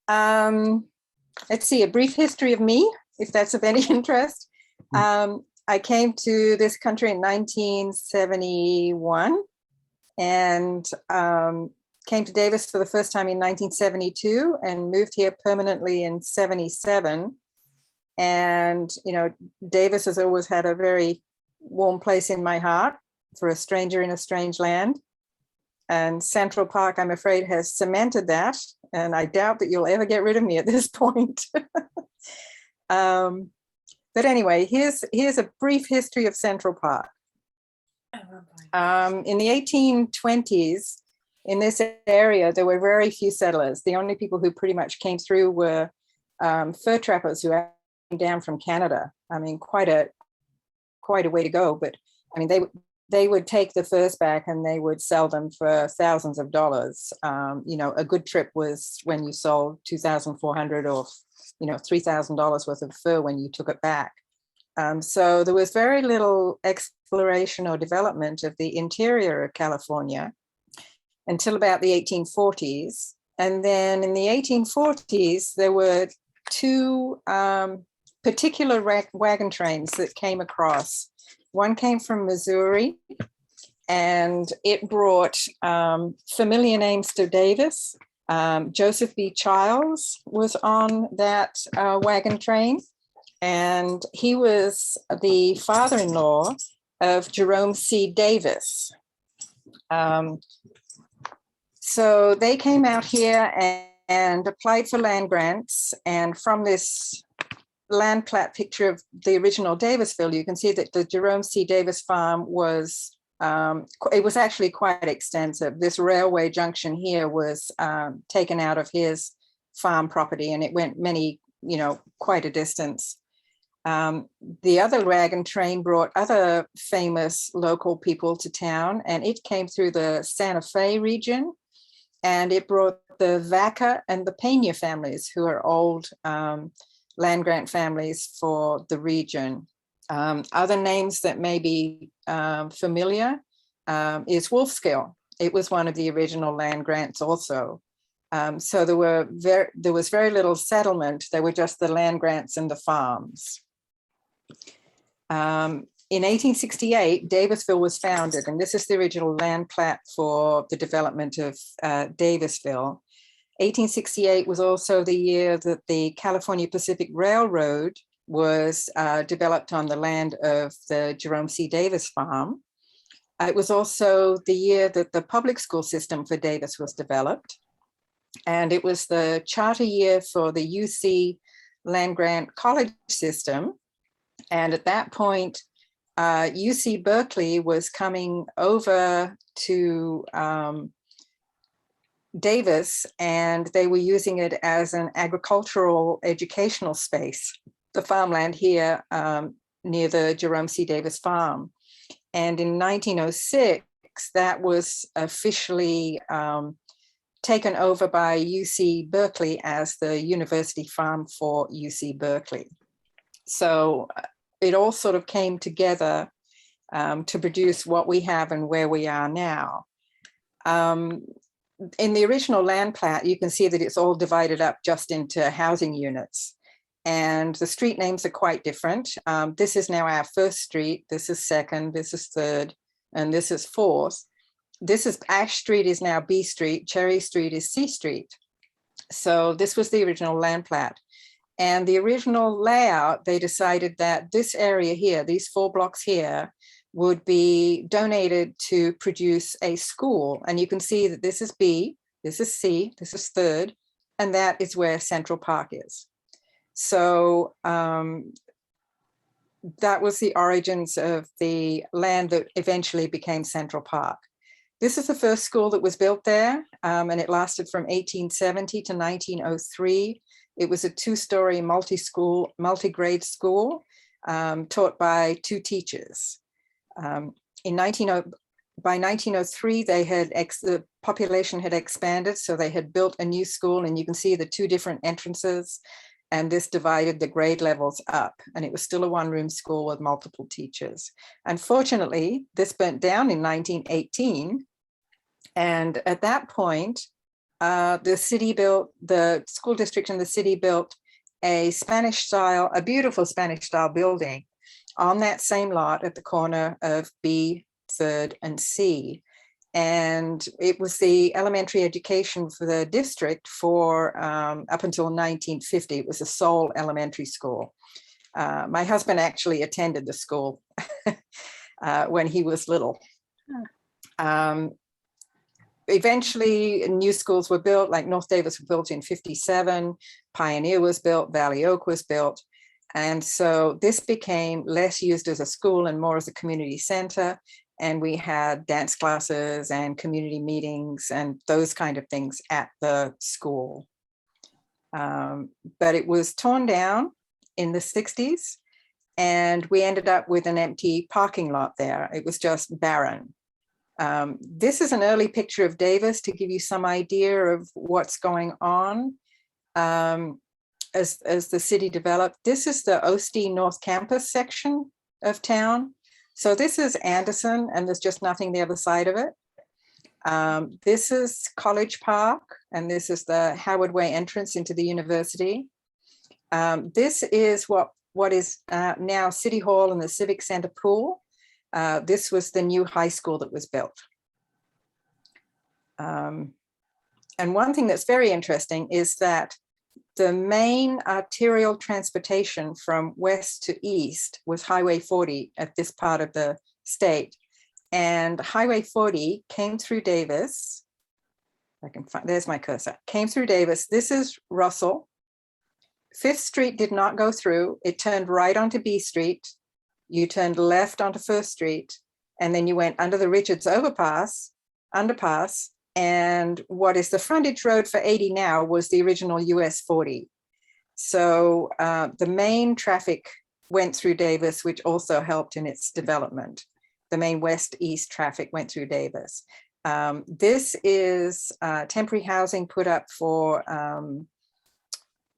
Um, let's see, a brief history of me, if that's of any interest. I came to this country in 1971 and came to Davis for the first time in 1972 and moved here permanently in 77. And, you know, Davis has always had a very warm place in my heart for a stranger in a strange land. And Central Park, I'm afraid, has cemented that. And I doubt that you'll ever get rid of me at this point. But anyway, here's a brief history of Central Park. In the 1820s, in this area, there were very few settlers. The only people who pretty much came through were fur trappers who came down from Canada. I mean, quite a way to go. But I mean, they would take the furs back and they would sell them for thousands of dollars. You know, a good trip was when you sold $2,400 or, you know, $3,000 worth of fur when you took it back. So there was very little exploration or development of the interior of California until about the 1840s. And then in the 1840s, there were two particular wagon trains that came across. One came from Missouri, and it brought familiar names to Davis. Joseph B. Childs was on that wagon train, and he was the father-in-law of Jerome C. Davis. So they came out here and applied for land grants, and from this land plat picture of the original Davisville, you can see that the Jerome C. Davis farm was, it was actually quite extensive. This railway junction here was taken out of his farm property, and it went many, you know, quite a distance. The other wagon train brought other famous local people to town, and it came through the Santa Fe region, and it brought the Vaca and the Pena families, who are old land grant families for the region. Other names that may be familiar is Wolfskill. It was one of the original land grants also. So there was very little settlement. There were just the land grants and the farms. In 1868, Davisville was founded, and this is the original land plat for the development of Davisville. 1868 was also the year that the California Pacific Railroad was developed on the land of the Jerome C. Davis farm. It was also the year that the public school system for Davis was developed. And it was the charter year for the UC land grant college system. And at that point, UC Berkeley was coming over to Davis, and they were using it as an agricultural educational space, the farmland here near the Jerome C. Davis farm. And in 1906, that was officially taken over by UC Berkeley as the university farm for UC Berkeley. So it all sort of came together to produce what we have and where we are now. In the original land plat, you can see that it's all divided up just into housing units. And the street names are quite different. This is now our first street. This is second, this is third, and this is fourth. This is Ash Street is now B Street. Cherry Street is C Street. So this was the original land plat. And the original layout, they decided that this area here, these 4 blocks here, would be donated to produce a school. And you can see that this is B, this is C, this is third, and that is where Central Park is. So that was the origins of the land that eventually became Central Park. This is the first school that was built there, and it lasted from 1870 to 1903. It was a 2-story multi-grade school taught by 2 teachers. By 1903, the population had expanded, so they had built a new school, and you can see the 2 different entrances, and this divided the grade levels up, and it was still a 1-room school with multiple teachers. Unfortunately, this burnt down in 1918, and at that point, the school district and the city built a beautiful Spanish style building on that same lot at the corner of B, 3rd and C. And it was the elementary education for the district for up until 1950. It was a sole elementary school. My husband actually attended the school when he was little. Eventually, new schools were built, like North Davis was built in 57, Pioneer was built, Valley Oak was built. And so this became less used as a school and more as a community center. And we had dance classes and community meetings and those kind of things at the school. But it was torn down in the 60s, and we ended up with an empty parking lot there. It was just barren. This is an early picture of Davis to give you some idea of what's going on as the city developed. This is the Osteen North Campus section of town. So this is Anderson, and there's just nothing the other side of it. This is College Park, and this is the Howard Way entrance into the university. This is what is now City Hall and the Civic Center pool. This was the new high school that was built. And one thing that's very interesting is that the main arterial transportation from west to east was Highway 40 at this part of the state. And Highway 40 came through Davis. I can find, there's my cursor, came through Davis. This is Russell. 5th Street did not go through. It turned right onto B Street. You turned left onto 1st Street, and then you went under the Richards underpass, and what is the frontage road for 80 now was the original US 40. So the main traffic went through Davis, which also helped in its development. The main west-east traffic went through Davis. This is temporary housing put up for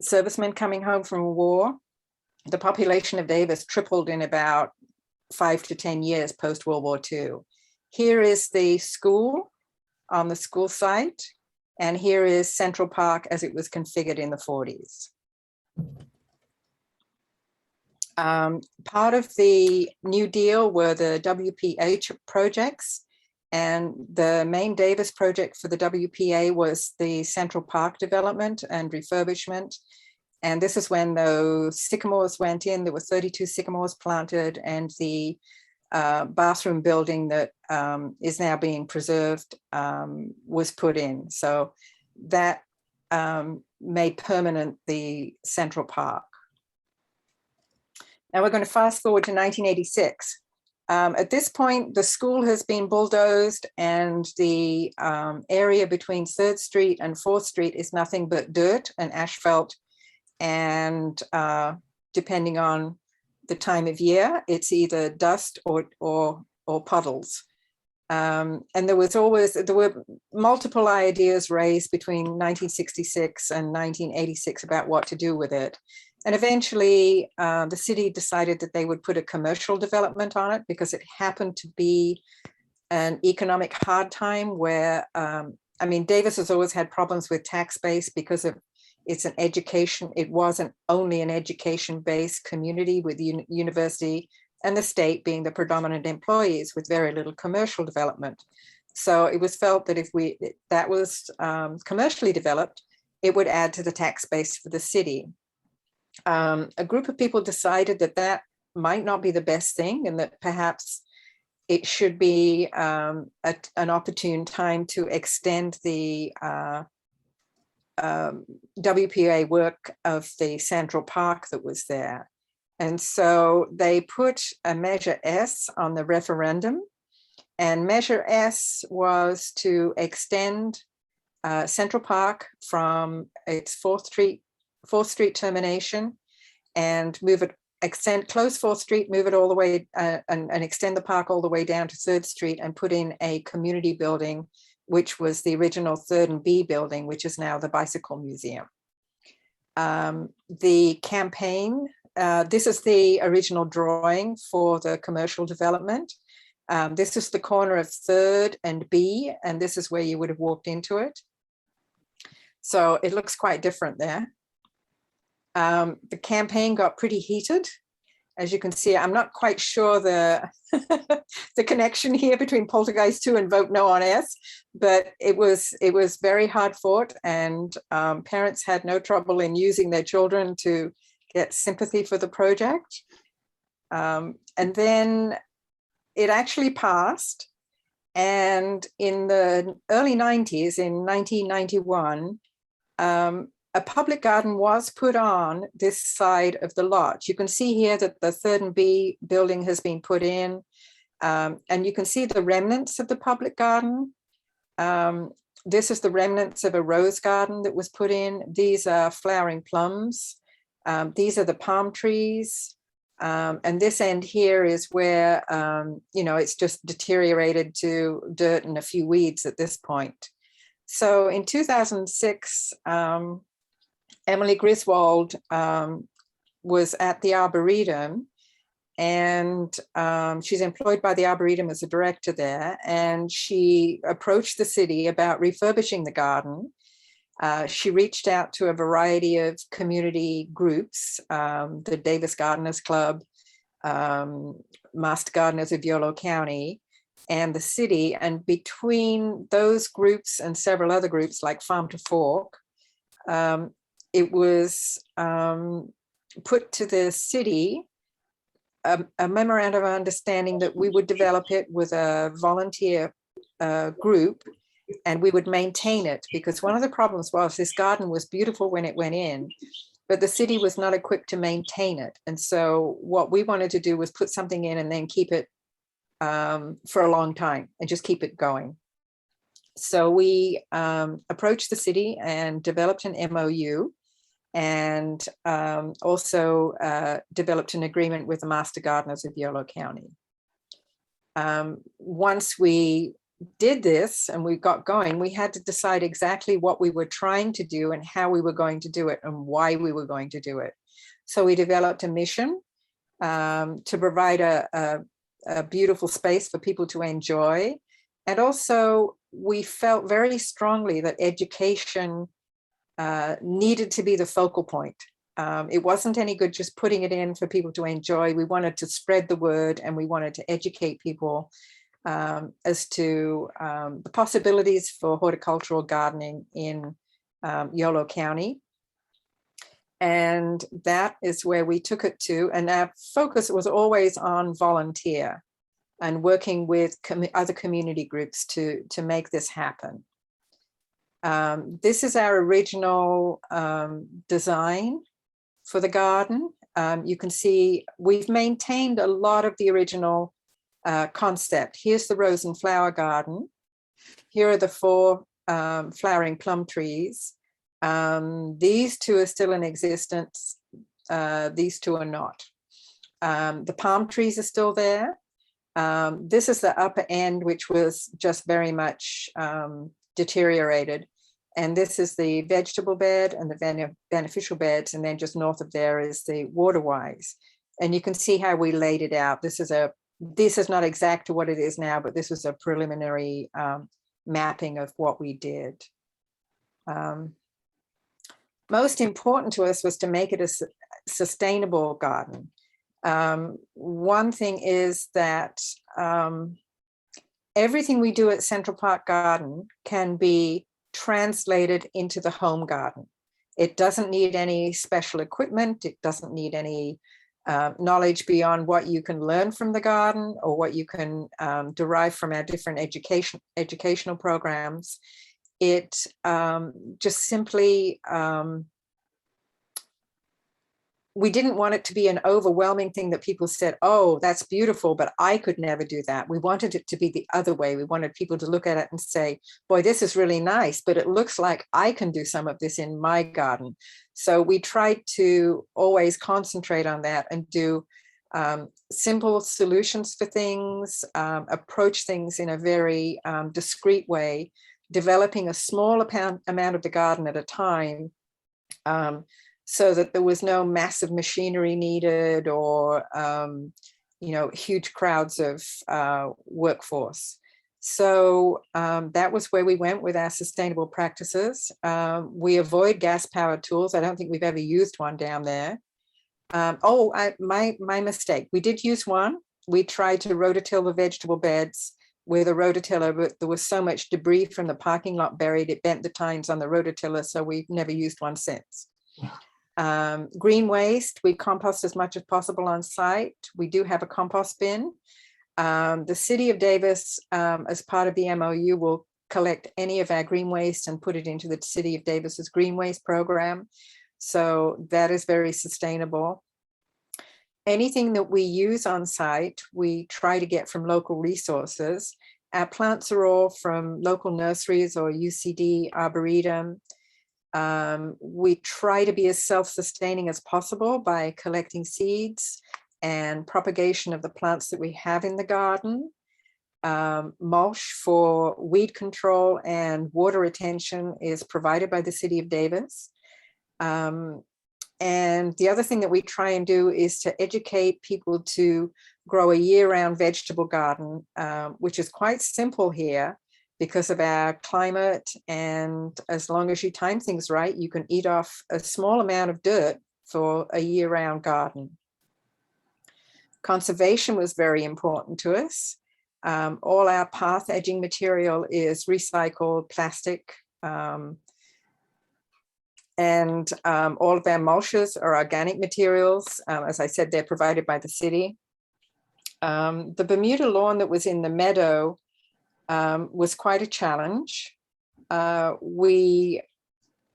servicemen coming home from war. The population of Davis tripled in about 5 to 10 years post-World War II. Here is the school on the school site, and here is Central Park as it was configured in the 40s. Part of the New Deal were the WPA projects, and the main Davis project for the WPA was the Central Park development and refurbishment. And this is when those sycamores went in. There were 32 sycamores planted, and the bathroom building that is now being preserved was put in. So that made permanent the Central Park. Now we're going to fast forward to 1986. At this point, the school has been bulldozed, and the area between 3rd Street and 4th Street is nothing but dirt and asphalt. And depending on the time of year, it's either dust or puddles. And there were multiple ideas raised between 1966 and 1986 about what to do with it. And eventually the city decided that they would put a commercial development on it because it happened to be an economic hard time where, I mean, Davis has always had problems with tax base because of it's an education. It wasn't only an education-based community with the university and the state being the predominant employees with very little commercial development. So it was felt that if that was commercially developed, it would add to the tax base for the city. A group of people decided that that might not be the best thing, and that perhaps it should be an opportune time to extend the WPA work of the Central Park that was there. And so they put a Measure S on the referendum, and Measure S was to extend Central Park from its 4th Street termination and close 4th Street, move it all the way and extend the park all the way down to 3rd Street and put in a community building, which was the original 3rd and B building, which is now the Bicycle Museum. The campaign, this is the original drawing for the commercial development. This is the corner of 3rd and B, and this is where you would have walked into it. So it looks quite different there. The campaign got pretty heated. As you can see, I'm not quite sure the the connection here between Poltergeist 2 and Vote No on S, but it was very hard fought, and parents had no trouble in using their children to get sympathy for the project. And then it actually passed. And in the early 90s, in 1991, a public garden was put on this side of the lot. You can see here that the 3rd and B building has been put in, and you can see the remnants of the public garden. This is the remnants of a rose garden that was put in. These are flowering plums. These are the palm trees. And this end here is where, it's just deteriorated to dirt and a few weeds at this point. So in 2006, Emily Griswold was at the Arboretum, and she's employed by the Arboretum as a director there. And she approached the city about refurbishing the garden. She reached out to a variety of community groups, the Davis Gardeners Club, Master Gardeners of Yolo County, and the city. And between those groups and several other groups like Farm to Fork, it was put to the city a memorandum of understanding that we would develop it with a volunteer group, and we would maintain it, because one of the problems was this garden was beautiful when it went in, but the city was not equipped to maintain it. And so what we wanted to do was put something in and then keep it for a long time and just keep it going. So we approached the city and developed an MOU, and also developed an agreement with the Master Gardeners of Yolo County. Once we did this and we got going, we had to decide exactly what we were trying to do and how we were going to do it and why we were going to do it. So we developed a mission to provide a beautiful space for people to enjoy. And also we felt very strongly that education needed to be the focal point. It wasn't any good just putting it in for people to enjoy. We wanted to spread the word, and we wanted to educate people as to the possibilities for horticultural gardening in Yolo County. And that is where we took it to. And our focus was always on volunteer and working with other community groups to make this happen. This is our original design for the garden. You can see we've maintained a lot of the original concept. Here's the rose and flower garden. Here are the 4 flowering plum trees. These 2 are still in existence. These 2 are not. The palm trees are still there. This is the upper end, which was just very much deteriorated. And this is the vegetable bed and the beneficial beds. And then just north of there is the waterwise. And you can see how we laid it out. This is not exact to what it is now, but this was a preliminary mapping of what we did. Most important to us was to make it a sustainable garden. One thing is that everything we do at Central Park Garden can be translated into the home garden. It doesn't need any special equipment. It doesn't need any knowledge beyond what you can learn from the garden or what you can derive from our different educational programs. It just simply, we didn't want it to be an overwhelming thing that people said, oh, that's beautiful, but I could never do that. We wanted it to be the other way. We wanted people to look at it and say, boy, this is really nice, but it looks like I can do some of this in my garden. So we tried to always concentrate on that and do simple solutions for things, approach things in a very discreet way, developing a small amount of the garden at a time, so that there was no massive machinery needed or huge crowds of workforce. So that was where we went with our sustainable practices. We avoid gas-powered tools. I don't think we've ever used one down there. My mistake. We did use one. We tried to rototill the vegetable beds with a rototiller, but there was so much debris from the parking lot buried, it bent the tines on the rototiller, so we've never used one since. Green waste, we compost as much as possible on site. We do have a compost bin. The City of Davis, as part of the MOU, will collect any of our green waste and put it into the City of Davis's green waste program. So that is very sustainable. Anything that we use on site, we try to get from local resources. Our plants are all from local nurseries or UCD, Arboretum. We try to be as self-sustaining as possible by collecting seeds and propagation of the plants that we have in the garden. Mulch for weed control and water retention is provided by the City of Davis. And the other thing that we try and do is to educate people to grow a year-round vegetable garden, which is quite simple here because of our climate. And as long as you time things right, you can eat off a small amount of dirt for a year-round garden. Conservation was very important to us. All our path edging material is recycled plastic. And all of our mulches are organic materials. As I said, they're provided by the city. The Bermuda lawn that was in the meadow was quite a challenge. We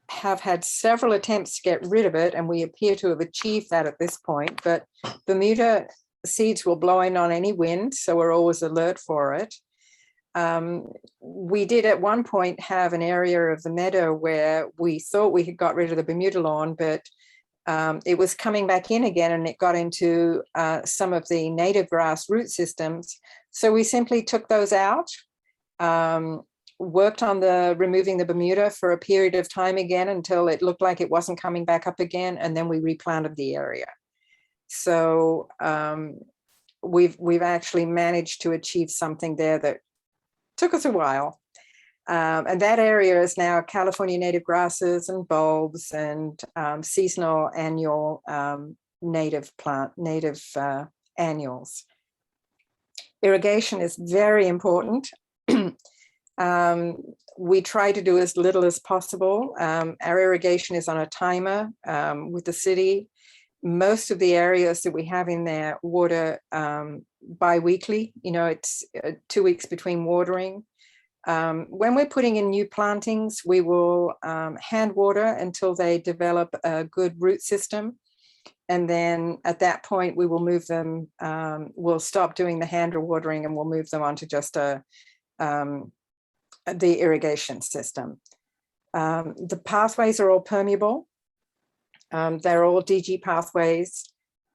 have had several attempts to get rid of it, and we appear to have achieved that at this point, but Bermuda seeds will blow in on any wind, so we're always alert for it. We did at one point have an area of the meadow where we thought we had got rid of the Bermuda lawn, but it was coming back in again, and it got into some of the native grass root systems. So we simply took those out, worked on removing the Bermuda for a period of time again until it looked like it wasn't coming back up again, and then we replanted the area. So we've actually managed to achieve something there that took us a while. And that area is now California native grasses and bulbs and seasonal annual native annuals. Irrigation is very important. We try to do as little as possible. Our irrigation is on a timer with the city. Most of the areas that we have in there water bi-weekly, it's 2 weeks between watering. When we're putting in new plantings, we will hand water until they develop a good root system. And then at that point, we will move them, we'll stop doing the hand watering and we'll move them onto just the irrigation system. The pathways are all permeable. They're all DG pathways.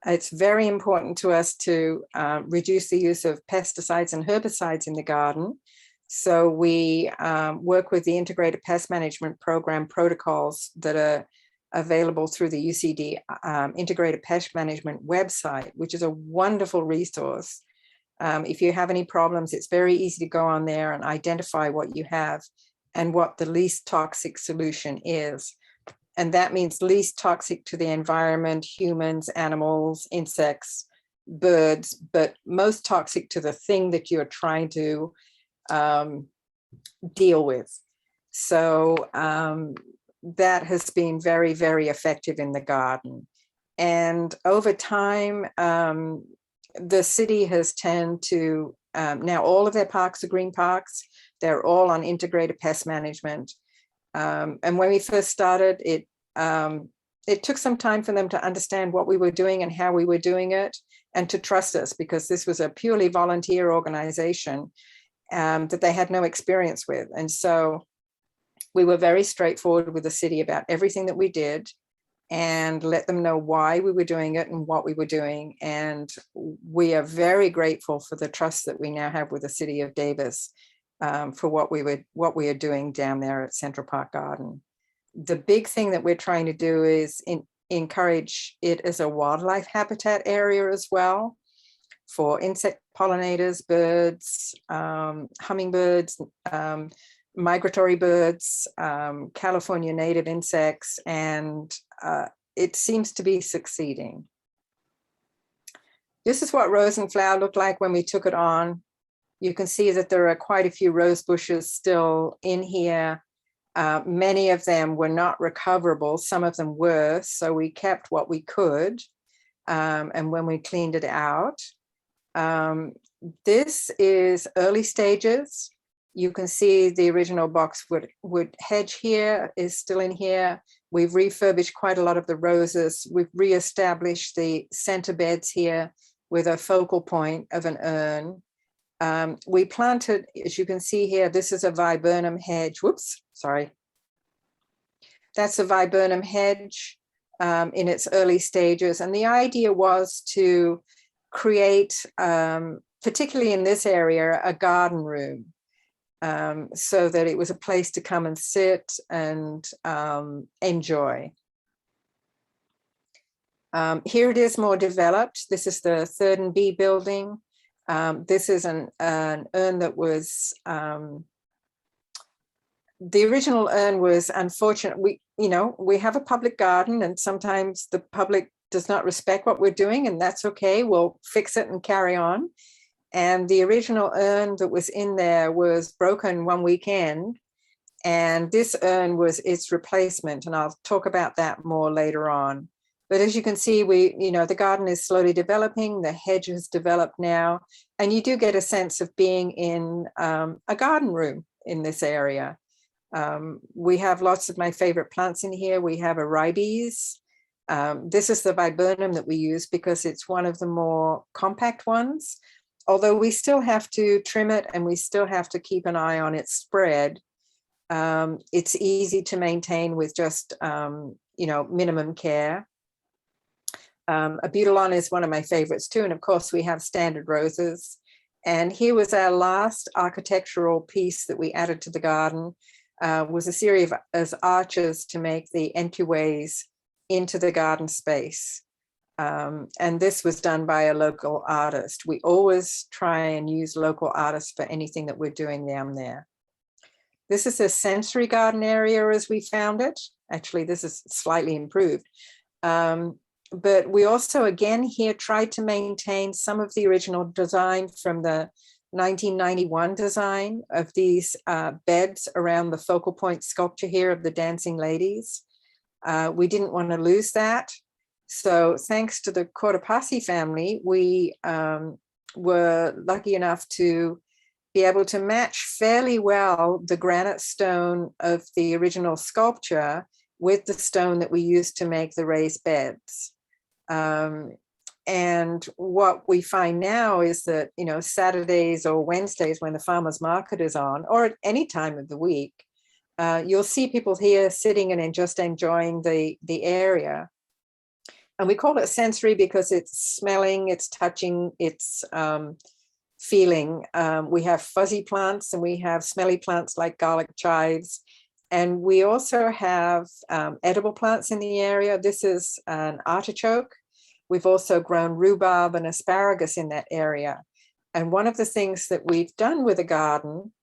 It's very important to us to reduce the use of pesticides and herbicides in the garden. So we work with the Integrated Pest Management Program protocols that are available through the UCD Integrated Pest Management website, which is a wonderful resource. If you have any problems, it's very easy to go on there and identify what you have and what the least toxic solution is. And that means least toxic to the environment, humans, animals, insects, birds, but most toxic to the thing that you're trying to deal with. So that has been very, very effective in the garden. And over time, the city has tended to, now all of their parks are green parks. They're all on integrated pest management. And when we first started, it took some time for them to understand what we were doing and how we were doing it, and to trust us, because this was a purely volunteer organization that they had no experience with. And so we were very straightforward with the city about everything that we did and let them know why we were doing it and what we were doing. And we are very grateful for the trust that we now have with the City of Davis for what we are doing down there at Central Park Garden. The big thing that we're trying to do is encourage it as a wildlife habitat area as well. for insect pollinators, birds, hummingbirds, migratory birds, California native insects, and it seems to be succeeding. This is what rose and flower looked like when we took it on. You can see that there are quite a few rose bushes still in here. Many of them were not recoverable. Some of them were, so we kept what we could. And when we cleaned it out, this is early stages. You can see the original boxwood hedge here is still in here. We've refurbished quite a lot of the roses. We've reestablished the center beds here with a focal point of an urn. We planted, as you can see here, this is a viburnum hedge. Whoops, sorry. That's a viburnum hedge in its early stages. And the idea was to create, particularly in this area, a garden room, so that it was a place to come and sit and enjoy. Here it is more developed. This is the 3rd and B building. This is an urn that was, the original urn was unfortunate. We have a public garden, and sometimes the public does not respect what we're doing, and that's okay. We'll fix it and carry on. And the original urn that was in there was broken one weekend, and this urn was its replacement. And I'll talk about that more later on. But as you can see, the garden is slowly developing. The hedge has developed now, and you do get a sense of being in a garden room in this area. We have lots of my favorite plants in here. We have a ribes. This is the viburnum that we use because it's one of the more compact ones, although we still have to trim it and we still have to keep an eye on its spread. It's easy to maintain with just, minimum care. A butylon is one of my favorites too. And of course we have standard roses. And here was our last architectural piece that we added to the garden, was a series of arches to make the entryways into the garden space. And this was done by a local artist. We always try and use local artists for anything that we're doing down there. This is a sensory garden area as we found it. Actually, this is slightly improved. But we also, again, here tried to maintain some of the original design from the 1991 design of these beds around the focal point sculpture here of the dancing ladies. We didn't want to lose that. So thanks to the Cortopassi family, we were lucky enough to be able to match fairly well the granite stone of the original sculpture with the stone that we used to make the raised beds. And what we find now is that, Saturdays or Wednesdays when the farmers market is on, or at any time of the week, you'll see people here sitting and just enjoying the area. And we call it sensory because it's smelling, it's touching, it's feeling. We have fuzzy plants and we have smelly plants like garlic chives. And we also have edible plants in the area. This is an artichoke. We've also grown rhubarb and asparagus in that area. And one of the things that we've done with the garden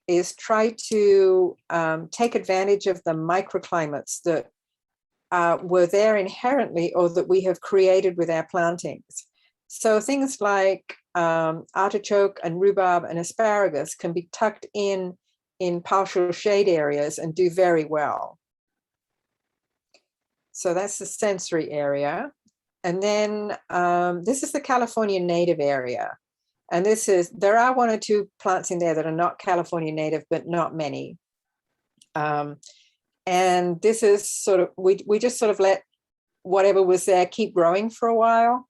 is try to take advantage of the microclimates that were there inherently or that we have created with our plantings. So things like artichoke and rhubarb and asparagus can be tucked in partial shade areas and do very well. So that's the sensory area. And then this is the California native area. And there are one or two plants in there that are not California native, but not many. And this is sort of, we just sort of let whatever was there keep growing for a while.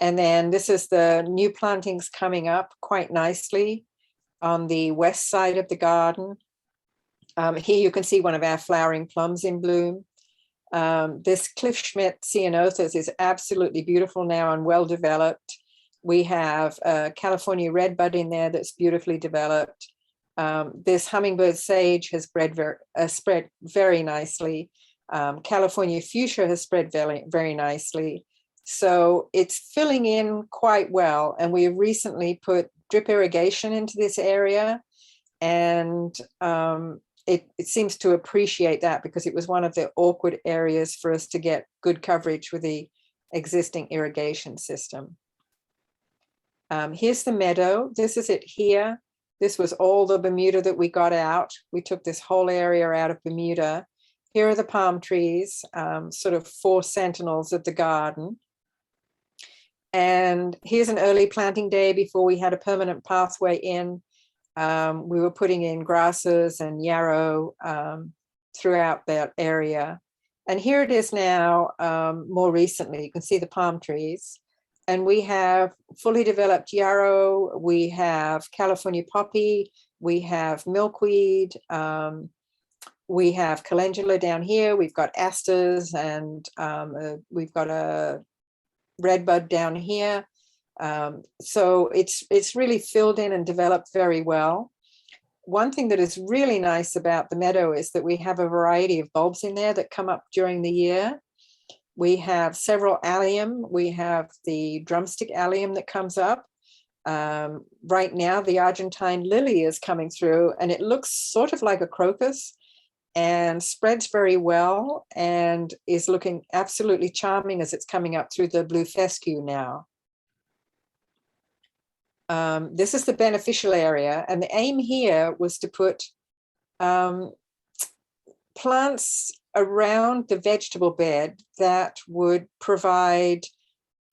And then this is the new plantings coming up quite nicely on the west side of the garden. Here you can see one of our flowering plums in bloom. This Cliff Schmidt ceanothus is absolutely beautiful now and well developed. We have a California redbud in there that's beautifully developed. This hummingbird sage has spread very nicely. California fuchsia has spread very, very nicely. So it's filling in quite well. And we have recently put drip irrigation into this area, and it seems to appreciate that, because it was one of the awkward areas for us to get good coverage with the existing irrigation system. Here's the meadow. This is it here. This was all the Bermuda that we got out. We took this whole area out of Bermuda. Here are the palm trees, sort of 4 sentinels of the garden. And here's an early planting day before we had a permanent pathway in. We were putting in grasses and yarrow throughout that area. And here it is now, more recently. You can see the palm trees. And we have fully developed yarrow, we have California poppy, we have milkweed, we have calendula down here, we've got asters, and we've got a redbud down here. So it's really filled in and developed very well. One thing that is really nice about the meadow is that we have a variety of bulbs in there that come up during the year. We have several allium. We have the drumstick allium that comes up. Right now, the Argentine lily is coming through, and it looks sort of like a crocus and spreads very well and is looking absolutely charming as it's coming up through the blue fescue now. This is the beneficial area, and the aim here was to put plants around the vegetable bed that would provide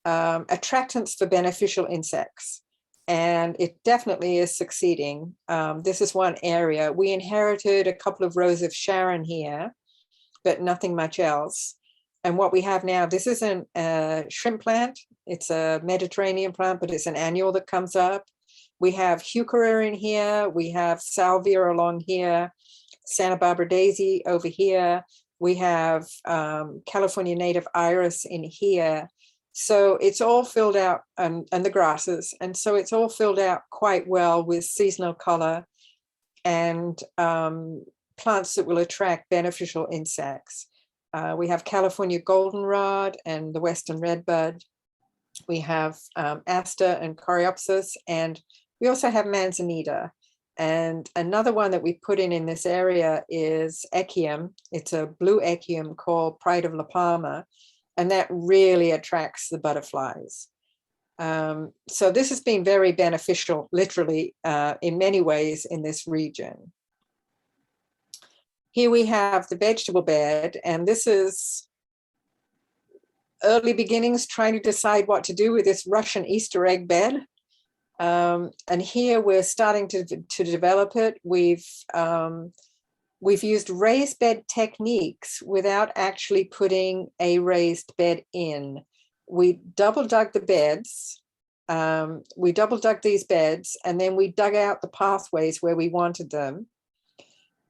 attractants for beneficial insects. And it definitely is succeeding. This is one area. We inherited a couple of rows of Sharon here, but nothing much else. And what we have now, this isn't a shrimp plant. It's a Mediterranean plant, but it's an annual that comes up. We have heuchera in here. We have salvia along here, Santa Barbara daisy over here. We have California native iris in here. So it's all filled out, and the grasses. And so it's all filled out quite well with seasonal color and plants that will attract beneficial insects. We have California goldenrod and the western redbud. We have aster and coreopsis, and we also have manzanita. And another one that we put in this area is echium. It's a blue echium called Pride of La Palma, and that really attracts the butterflies. So this has been very beneficial, literally, in many ways in this region. Here we have the vegetable bed, and this is early beginnings trying to decide what to do with this Russian Easter egg bed. And here we're starting to develop it. We've used raised bed techniques without actually putting a raised bed in. We double dug the beds. We double dug these beds, and then we dug out the pathways where we wanted them.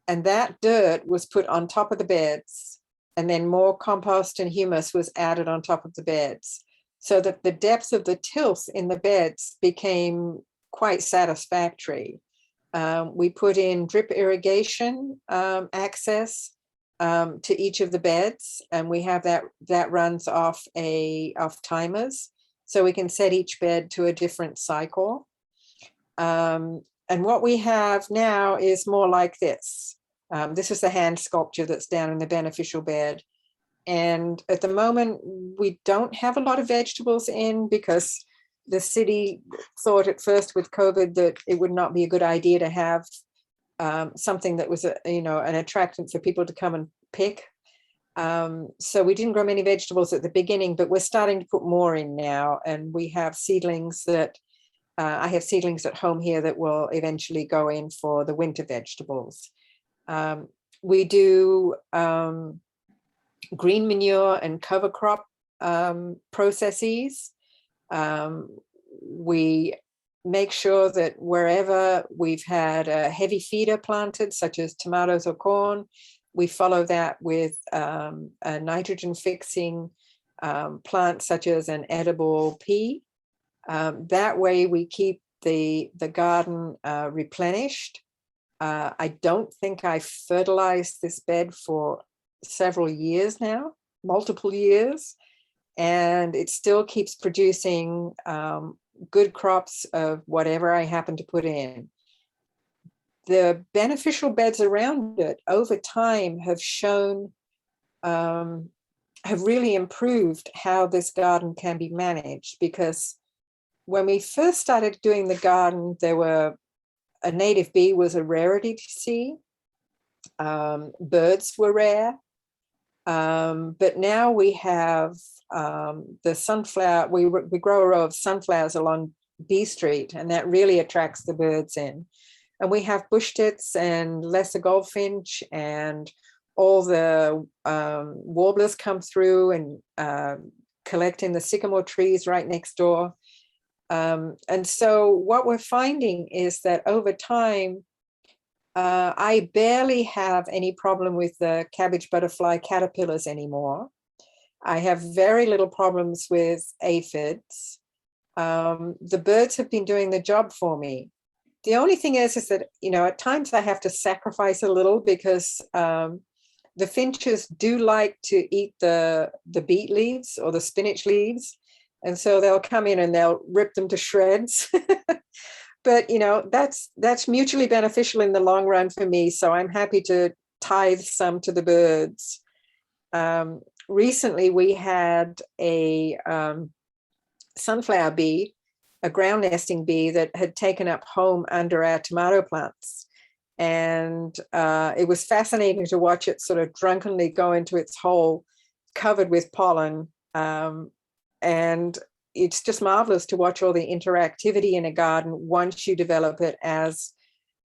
And that dirt was put on top of the beds, and then more compost and humus was added on top of the beds, so that the depth of the tilth in the beds became quite satisfactory. We put in drip irrigation access to each of the beds, and we have that runs off timers, so we can set each bed to a different cycle. And what we have now is more like this. This is the hand sculpture that's down in the beneficial bed. And at the moment, we don't have a lot of vegetables in, because the city thought at first with COVID that it would not be a good idea to have something that was an attractant for people to come and pick. So we didn't grow many vegetables at the beginning, but we're starting to put more in now. And we have seedlings that I have seedlings at home here that will eventually go in for the winter vegetables. We do green manure and cover crop processes. We make sure that wherever we've had a heavy feeder planted, such as tomatoes or corn, we follow that with a nitrogen fixing plant, such as an edible pea. That way we keep the garden replenished. I don't think I fertilized this bed for several years now, multiple years. and it still keeps producing good crops of whatever I happen to put in. The beneficial beds around it over time have shown, have really improved how this garden can be managed, because when we first started doing the garden, there were, a native bee was a rarity to see. Birds were rare. But now we have the sunflower, we grow a row of sunflowers along B Street, and that really attracts the birds in. And we have bush tits and lesser goldfinch, and all the warblers come through and collect in the sycamore trees right next door. And so what we're finding is that over time, I barely have any problem with the cabbage butterfly caterpillars anymore. I have very little problems with aphids. The birds have been doing the job for me. The only thing is that, you know, at times I have to sacrifice a little, because the finches do like to eat the beet leaves or the spinach leaves. And so they'll come in and they'll rip them to shreds. But, you know, that's mutually beneficial in the long run for me. So I'm happy to tithe some to the birds. Recently, we had a sunflower bee, a ground nesting bee, that had taken up home under our tomato plants. And it was fascinating to watch it sort of drunkenly go into its hole covered with pollen. And it's just marvelous to watch all the interactivity in a garden once you develop it as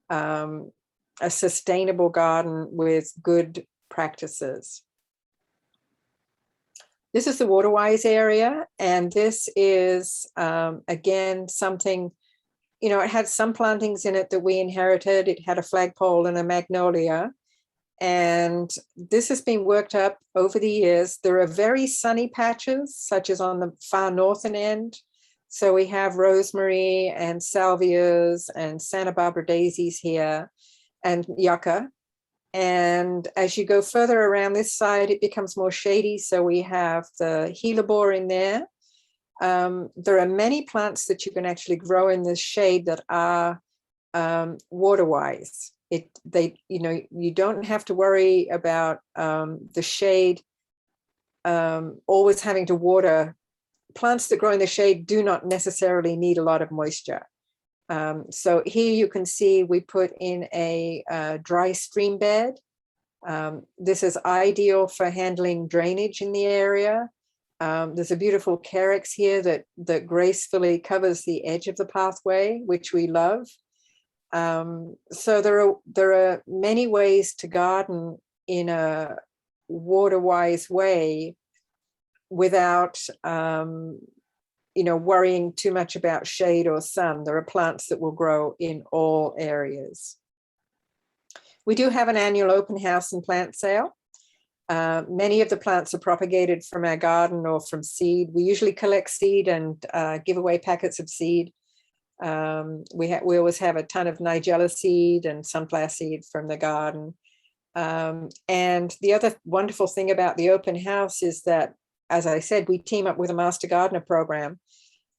a sustainable garden with good practices. This is the waterwise area, and this is, again, something, you know, it had some plantings in it that we inherited. It had a flagpole and a magnolia, and this has been worked up over the years. There are very sunny patches, such as on the far northern end. So we have rosemary and salvias and Santa Barbara daisies here, and yucca. And as you go further around this side, it becomes more shady. So we have the hellebore in there. There are many plants that you can actually grow in this shade that are waterwise. You don't have to worry about the shade always having to water. Plants that grow in the shade do not necessarily need a lot of moisture. So here you can see we put in a dry stream bed. This is ideal for handling drainage in the area. There's a beautiful carex here that gracefully covers the edge of the pathway, which we love. So there are many ways to garden in a water-wise way without worrying too much about shade or sun. There are plants that will grow in all areas. We do have an annual open house and plant sale. Many of the plants are propagated from our garden or from seed. We usually collect seed and give away packets of seed. We always have a ton of nigella seed and sunflower seed from the garden. And the other wonderful thing about the open house is that, as I said, we team up with a Master Gardener program,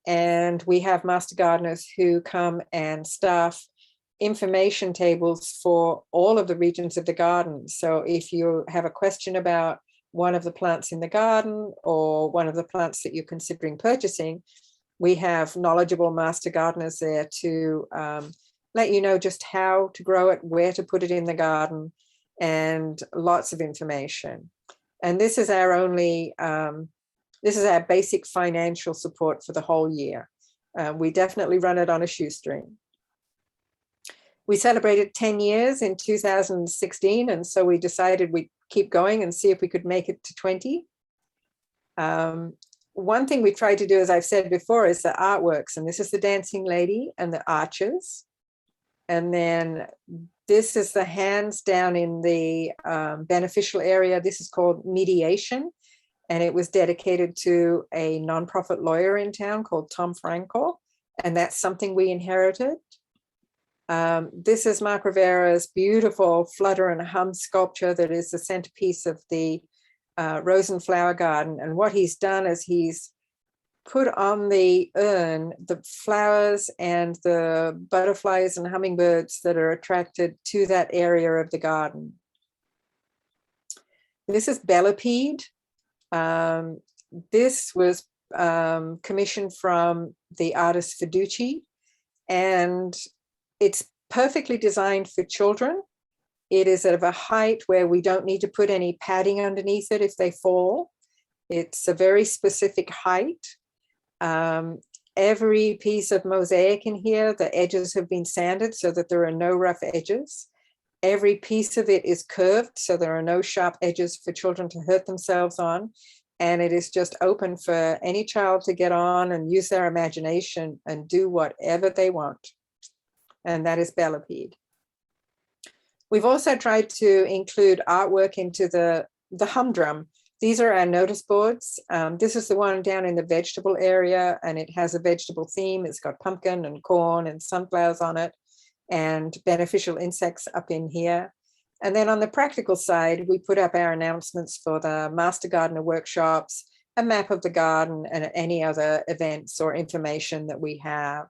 and we have Master Gardeners who come and staff information tables for all of the regions of the garden. So if you have a question about one of the plants in the garden or one of the plants that you're considering purchasing, we have knowledgeable Master Gardeners there to let you know just how to grow it, where to put it in the garden, and lots of information. And this is our basic financial support for the whole year. We definitely run it on a shoestring. We celebrated 10 years in 2016, and so we decided we'd keep going and see if we could make it to 20. One thing we tried to do, as I've said before, is the artworks, and this is the dancing lady and the arches. And then this is the hands down in the beneficial area. This is called Mediation, and it was dedicated to a nonprofit lawyer in town called Tom Frankel, and that's something we inherited. This is Mark Rivera's beautiful Flutter and Hum sculpture that is the centerpiece of the rose and flower garden. And what he's done is he's put on the urn the flowers and the butterflies and hummingbirds that are attracted to that area of the garden. This is Bellipede. This was commissioned from the artist Fiducci, and it's perfectly designed for children. It is of a height where we don't need to put any padding underneath it if they fall. It's a very specific height. Every piece of mosaic in here, the edges have been sanded so that there are no rough edges. Every piece of it is curved, so there are no sharp edges for children to hurt themselves on. And it is just open for any child to get on and use their imagination and do whatever they want. And that is Bellipede. We've also tried to include artwork into the humdrum. These are our notice boards. This is the one down in the vegetable area, and it has a vegetable theme. It's got pumpkin and corn and sunflowers on it, and beneficial insects up in here. And then on the practical side, we put up our announcements for the Master Gardener workshops, a map of the garden, and any other events or information that we have.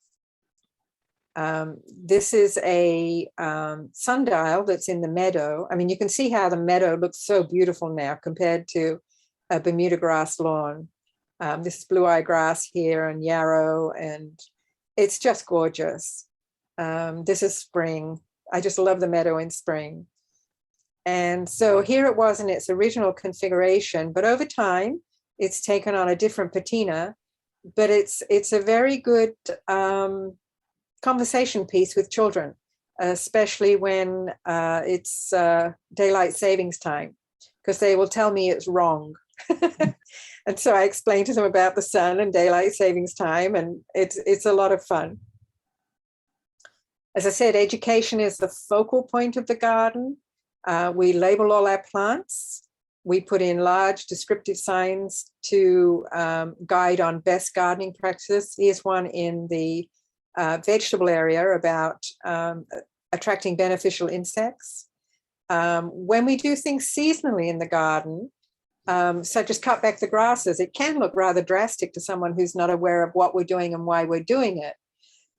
This is a sundial that's in the meadow. I mean, you can see how the meadow looks so beautiful now compared to a Bermuda grass lawn. This is blue-eye grass here and yarrow, and it's just gorgeous. This is spring. I just love the meadow in spring. And so here it was in its original configuration, but over time, it's taken on a different patina, but it's a very good conversation piece with children, especially when it's daylight savings time, because they will tell me it's wrong. And so I explain to them about the sun and daylight savings time, and it's a lot of fun. As I said, education is the focal point of the garden. We label all our plants. We put in large descriptive signs to guide on best gardening practices. Here's one in the vegetable area about attracting beneficial insects. When we do things seasonally in the garden, such as cut back the grasses, it can look rather drastic to someone who's not aware of what we're doing and why we're doing it.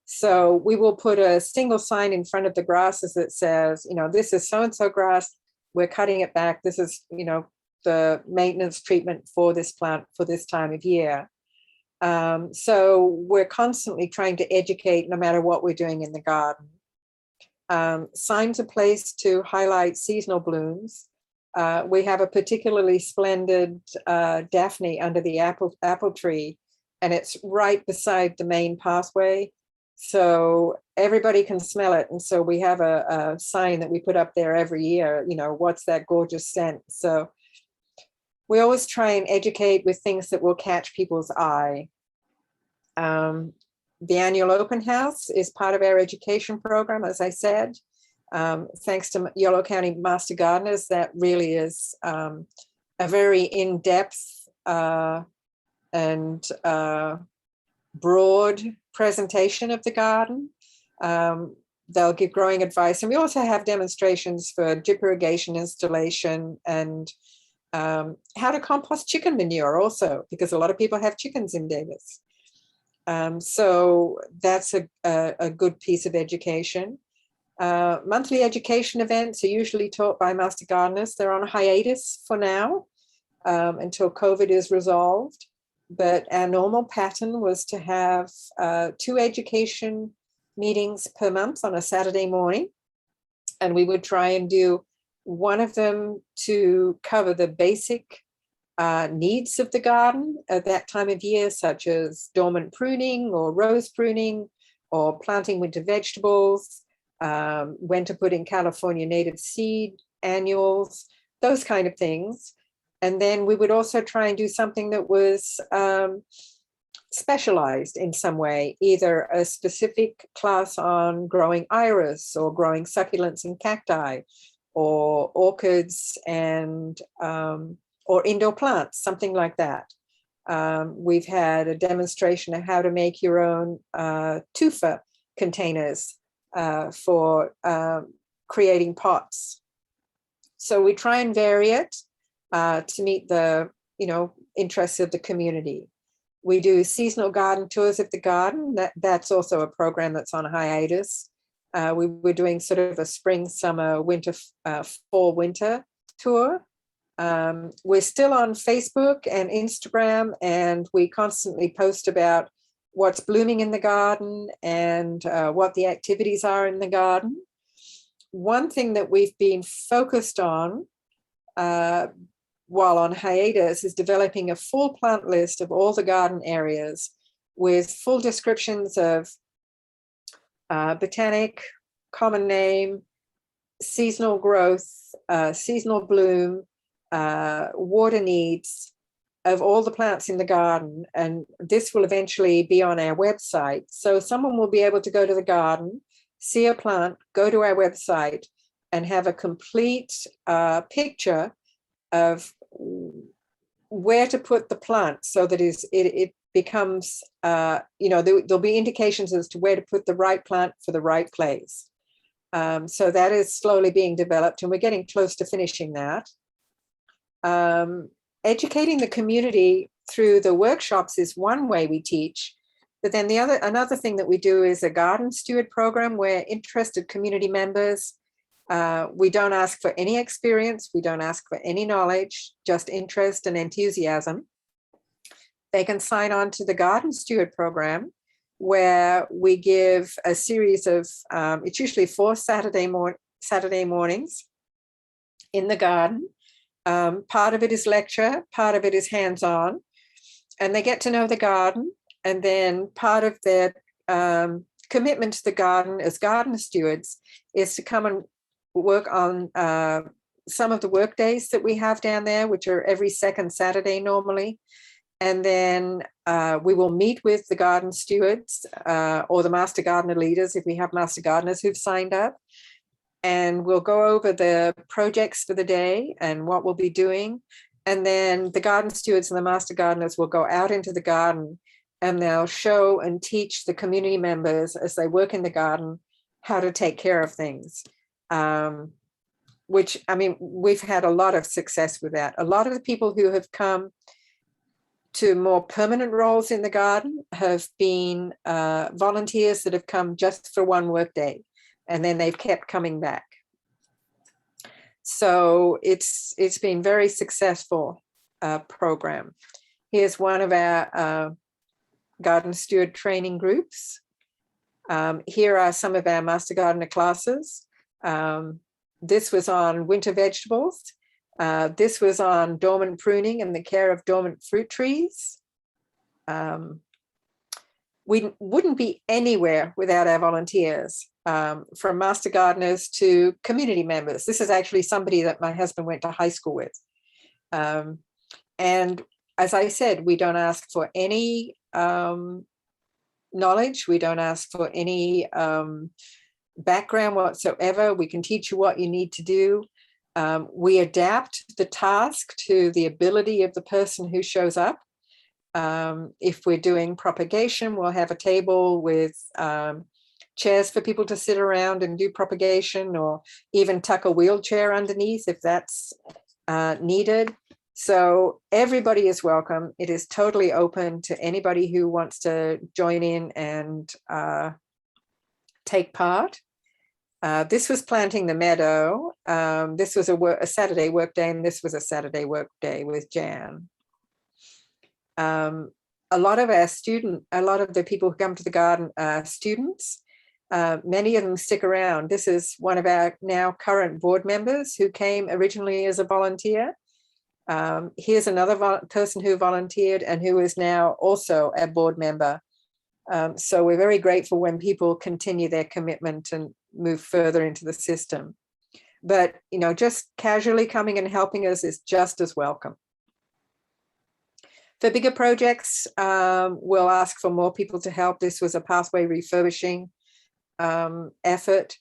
So we will put a single sign in front of the grasses that says, this is so-and-so grass, we're cutting it back. This is, the maintenance treatment for this plant for this time of year. So we're constantly trying to educate no matter what we're doing in the garden. Signs are placed to highlight seasonal blooms. We have a particularly splendid Daphne under the apple tree, and it's right beside the main pathway. So everybody can smell it. And so we have a sign that we put up there every year, what's that gorgeous scent? So we always try and educate with things that will catch people's eye. The annual open house is part of our education program, as I said. Thanks to Yolo County Master Gardeners, that really is a very in-depth and broad presentation of the garden. They'll give growing advice. And we also have demonstrations for drip irrigation installation and how to compost chicken manure also, because a lot of people have chickens in Davis. So that's a good piece of education. Monthly education events are usually taught by Master Gardeners. They're on a hiatus for now until COVID is resolved. But our normal pattern was to have 2 education meetings per month on a Saturday morning. And we would try and do one of them to cover the basic needs of the garden at that time of year, such as dormant pruning or rose pruning or planting winter vegetables, when to put in California native seed annuals, those kind of things. And then we would also try and do something that was specialized in some way, either a specific class on growing iris or growing succulents and cacti or orchids and or indoor plants, something like that. We've had a demonstration of how to make your own tufa containers for creating pots. So we try and vary it. to meet the, interests of the community. We do seasonal garden tours of the garden. That's also a program that's on hiatus. We were doing sort of a spring, summer, winter, fall, winter tour. We're still on Facebook and Instagram, and we constantly post about what's blooming in the garden and what the activities are in the garden. One thing that we've been focused on while on hiatus is developing a full plant list of all the garden areas with full descriptions of botanic, common name, seasonal growth, seasonal bloom, water needs of all the plants in the garden. And this will eventually be on our website. So someone will be able to go to the garden, see a plant, go to our website, and have a complete picture of where to put the plant so that it becomes, there'll be indications as to where to put the right plant for the right place. So that is slowly being developed, and we're getting close to finishing that. Educating the community through the workshops is one way we teach, but then another thing that we do is a garden steward program where interested community members, we don't ask for any experience, we don't ask for any knowledge, just interest and enthusiasm. They can sign on to the garden steward program, where we give a series of, it's usually 4 Saturday mornings in the garden. Part of it is lecture, part of it is hands-on, and they get to know the garden. And then part of their commitment to the garden as garden stewards is to come and work on some of the work days that we have down there, which are every second Saturday normally. And then we will meet with the garden stewards or the master gardener leaders if we have master gardeners who've signed up. And we'll go over the projects for the day and what we'll be doing. And then the garden stewards and the master gardeners will go out into the garden, and they'll show and teach the community members as they work in the garden how to take care of things. Which, I mean, we've had a lot of success with that. A lot of the people who have come to more permanent roles in the garden have been volunteers that have come just for one work day, and then they've kept coming back. So it's been very successful program. Here's one of our garden steward training groups. Here are some of our master gardener classes. This was on winter vegetables. This was on dormant pruning and the care of dormant fruit trees. We wouldn't be anywhere without our volunteers, from master gardeners to community members. This is actually somebody that my husband went to high school with. And as I said, we don't ask for any knowledge. We don't ask for any background whatsoever. We can teach you what you need to do. We adapt the task to the ability of the person who shows up. If we're doing propagation, we'll have a table with chairs for people to sit around and do propagation, or even tuck a wheelchair underneath if that's needed. So everybody is welcome. It is totally open to anybody who wants to join in and take part. This was planting the meadow. This was a Saturday work day, and this was a Saturday work day with Jan. A lot of the people who come to the garden are students. Many of them stick around. This is one of our now current board members who came originally as a volunteer. Here's another person who volunteered and who is now also a board member. So we're very grateful when people continue their commitment and move further into the system. But, just casually coming and helping us is just as welcome. For bigger projects, we'll ask for more people to help. This was a pathway refurbishing effort.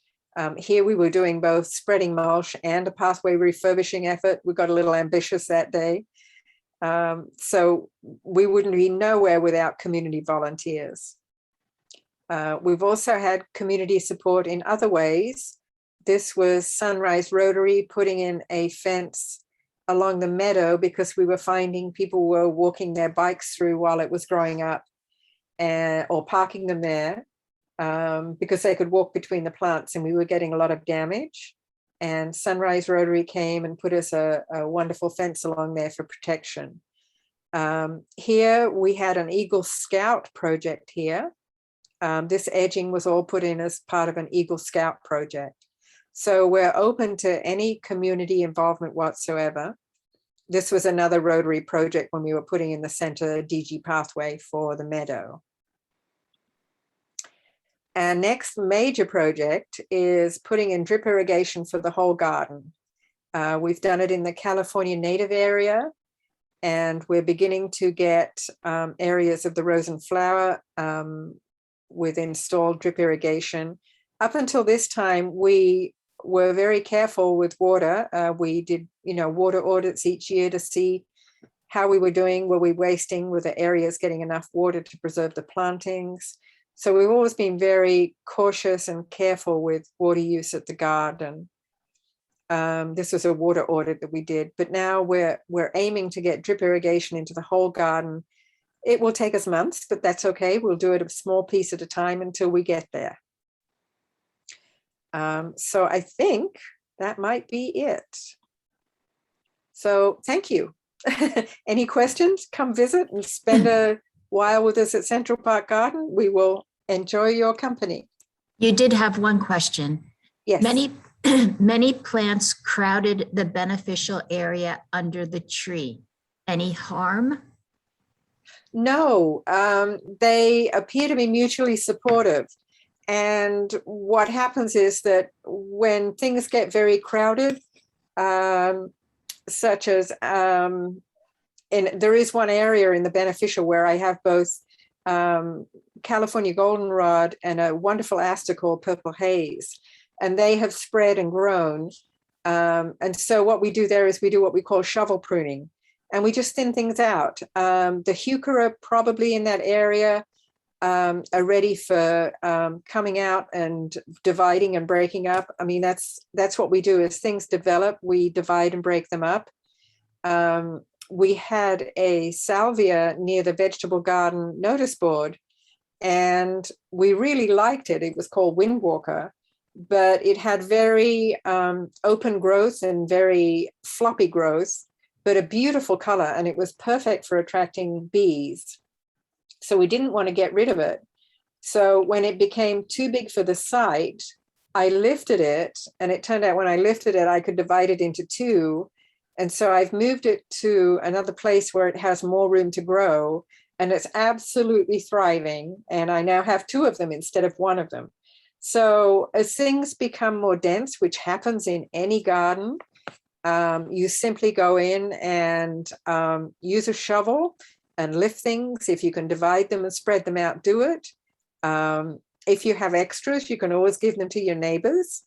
Here we were doing both spreading mulch and a pathway refurbishing effort. We got a little ambitious that day. So we wouldn't be nowhere without community volunteers. We've also had community support in other ways. This was Sunrise Rotary putting in a fence along the meadow because we were finding people were walking their bikes through while it was growing up, or parking them there because they could walk between the plants, and we were getting a lot of damage. And Sunrise Rotary came and put us a wonderful fence along there for protection. Here we had an Eagle Scout project here. This edging was all put in as part of an Eagle Scout project. So we're open to any community involvement whatsoever. This was another Rotary project when we were putting in the center DG pathway for the meadow. Our next major project is putting in drip irrigation for the whole garden. We've done it in the California native area, and we're beginning to get areas of the rose and flower with installed drip irrigation. Up until this time, we were very careful with water. We did, water audits each year to see how we were doing. Were we wasting? Were the areas getting enough water to preserve the plantings? So we've always been very cautious and careful with water use at the garden. This was a water audit that we did, but now we're aiming to get drip irrigation into the whole garden. It will take us months, but that's okay. We'll do it a small piece at a time until we get there. So I think that might be it. So thank you. Any questions? Come visit and spend a while with us at Central Park Garden. We will enjoy your company. You did have one question. Yes. Many plants crowded the beneficial area under the tree. Any harm? No, they appear to be mutually supportive. And what happens is that when things get very crowded, such as there is one area in the beneficial where I have both California goldenrod and a wonderful aster called Purple Haze, and they have spread and grown. And so what we do there is we do what we call shovel pruning, and we just thin things out. The heuchera probably in that area are ready for coming out and dividing and breaking up. I mean, that's what we do. As things develop, we divide and break them up. We had a salvia near the vegetable garden notice board, and we really liked it. It was called Windwalker, but it had very open growth and very floppy growth, but a beautiful color, and it was perfect for attracting bees. So we didn't want to get rid of it. So when it became too big for the site, I lifted it, and it turned out when I lifted it, I could divide it into two. And so I've moved it to another place where it has more room to grow, and it's absolutely thriving. And I now have two of them instead of one of them. So as things become more dense, which happens in any garden, you simply go in and use a shovel and lift things. If you can divide them and spread them out, do it. If you have extras, you can always give them to your neighbors.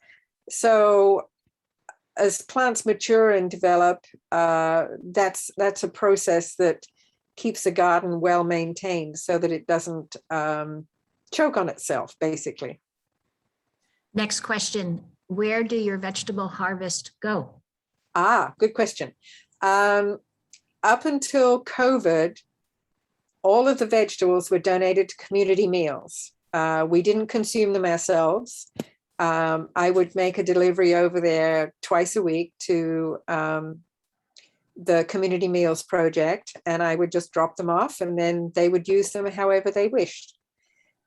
So as plants mature and develop, that's a process that keeps the garden well maintained so that it doesn't choke on itself, basically. Next question. Where do your vegetable harvest go? Good question. Up until COVID, all of the vegetables were donated to community meals. We didn't consume them ourselves. I would make a delivery over there twice a week to the Community Meals Project, and I would just drop them off, and then they would use them however they wished.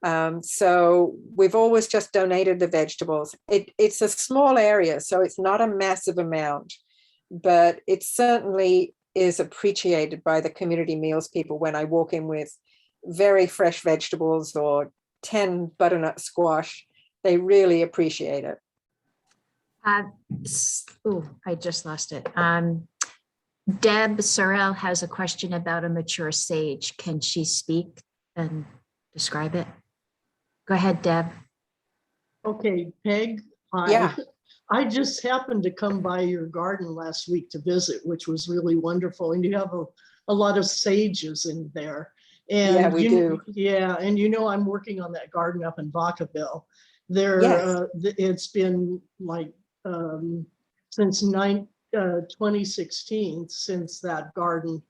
So we've always just donated the vegetables. It's a small area, so it's not a massive amount, but it certainly is appreciated by the community meals people when I walk in with very fresh vegetables or 10 butternut squash. They really appreciate it. I just lost it. Deb Sorrell has a question about a mature sage. Can she speak and describe it? Go ahead, Deb. Okay, Peg. Yeah. I just happened to come by your garden last week to visit, which was really wonderful. And you have a lot of sages in there. And yeah, we do. Yeah, and I'm working on that garden up in Vacaville. There, yes. It's been like since 2016 since that garden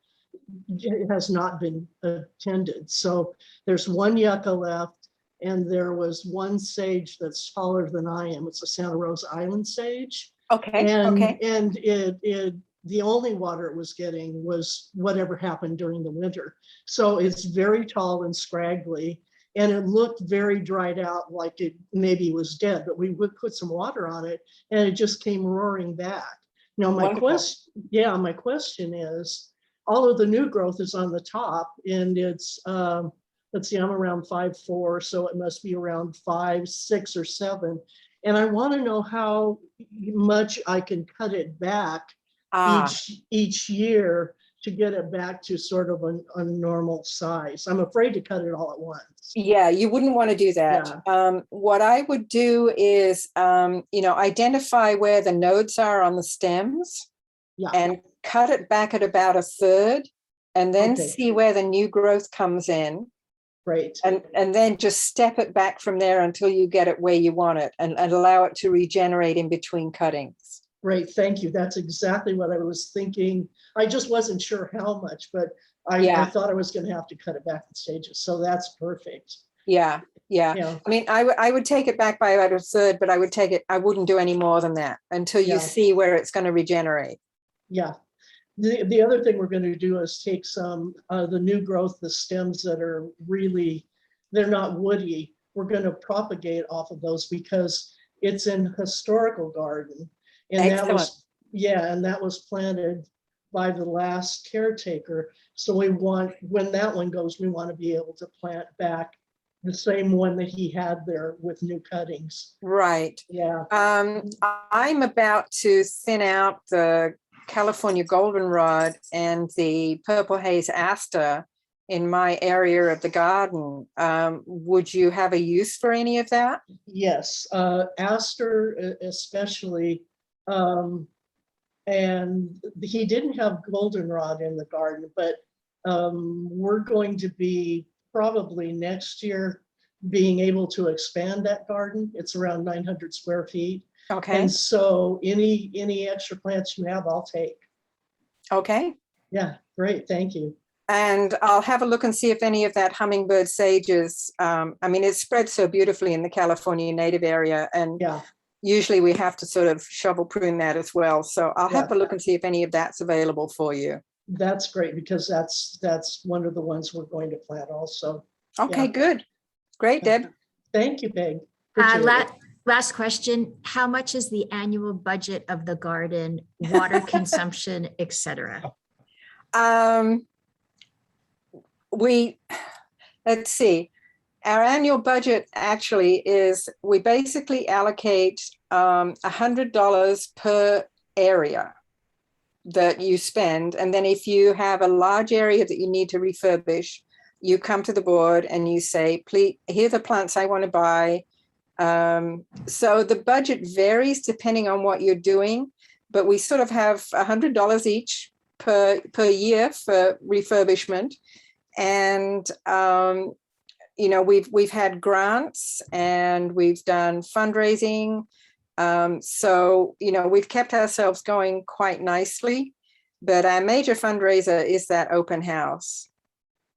has not been attended. So there's one yucca left, and there was one sage that's taller than I am. It's a Santa Rosa Island sage. Okay. And Okay. and it the only water it was getting was whatever happened during the winter. So it's very tall and scraggly, and it looked very dried out, like it maybe was dead, but we would put some water on it and it just came roaring back. Now my question is, all of the new growth is on the top, and it's let's see, I'm around 5'4", so it must be around 5, 6, or 7. And I want to know how much I can cut it back each year to get it back to sort of a normal size. I'm afraid to cut it all at once. Yeah, you wouldn't want to do that. What I would do is, identify where the nodes are on the stems, and cut it back at about 1/3, and then see where the new growth comes in. Right. And then just step it back from there until you get it where you want it, and allow it to regenerate in between cuttings. Great, thank you. That's exactly what I was thinking. I just wasn't sure how much, but I thought I was going to have to cut it back in stages. So that's perfect. Yeah. I mean, I would take it back by about 1/3, but I wouldn't do any more than that until you see where it's going to regenerate. Yeah. The other thing we're going to do is take some the new growth, the stems that are really, they're not woody. We're going to propagate off of those because it's an historical garden. And that was planted by the last caretaker. So we want, when that one goes, we want to be able to plant back the same one that he had there with new cuttings. Right. Yeah. I'm about to thin out the California goldenrod and the purple haze aster in my area of the garden. Would you have a use for any of that? Yes, aster especially. And he didn't have goldenrod in the garden, but we're going to be probably next year being able to expand that garden. It's around 900 square feet. Okay. And so any extra plants you have, I'll take. Okay. Yeah, great, thank you. And I'll have a look and see if any of that hummingbird sage is, I mean, it spreads so beautifully in the California native area, and usually we have to sort of shovel prune that as well. So I'll have a look and see if any of that's available for you. That's great, because that's one of the ones we're going to plant also. Okay, good. Great, Deb. Thank you, Peg. Last question. How much is the annual budget of the garden, water consumption, etc.? Let's see. Our annual budget actually is, we basically allocate $100 per area that you spend. And then if you have a large area that you need to refurbish, you come to the board and you say, please, here are the plants I want to buy. So the budget varies depending on what you're doing, but we sort of have $100 each per year for refurbishment. And we've had grants and we've done fundraising. So we've kept ourselves going quite nicely, but our major fundraiser is that open house.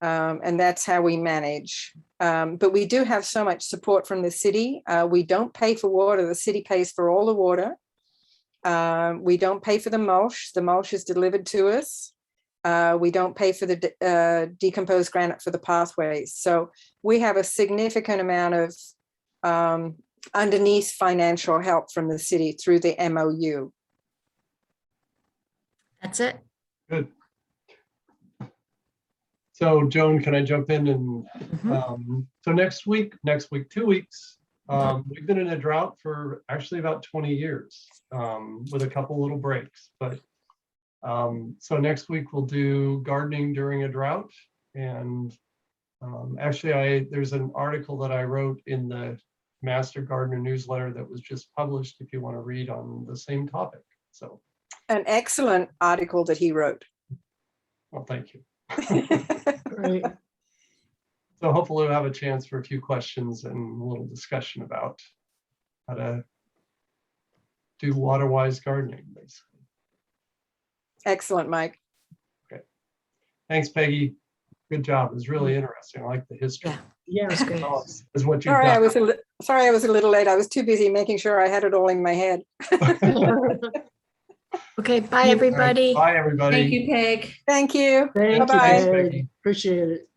And that's how we manage. But we do have so much support from the city. We don't pay for water. The city pays for all the water. We don't pay for the mulch. The mulch is delivered to us. We don't pay for the decomposed granite for the pathways. So we have a significant amount of underneath financial help from the city through the MOU. That's it. Good. So Joan, can I jump in? And so next week, 2 weeks, we've been in a drought for actually about 20 years with a couple little breaks. But so next week we'll do gardening during a drought. And actually there's an article that I wrote in the Master Gardener newsletter that was just published if you want to read on the same topic. So an excellent article that he wrote. Well, thank you. Great. So hopefully we'll have a chance for a few questions and a little discussion about how to do water-wise gardening, basically. Excellent, Mike. Thanks, Peggy. Good job. It was really interesting. I like the history. Yeah, Yeah. that's great. Is what you've Sorry, done. I was a little late. I was too busy making sure I had it all in my head. Okay, bye, everybody. Bye, everybody. Thank you, Peg. Thank you. Thank you, Bye-bye. Thanks, Peg. Peggy. Appreciate it.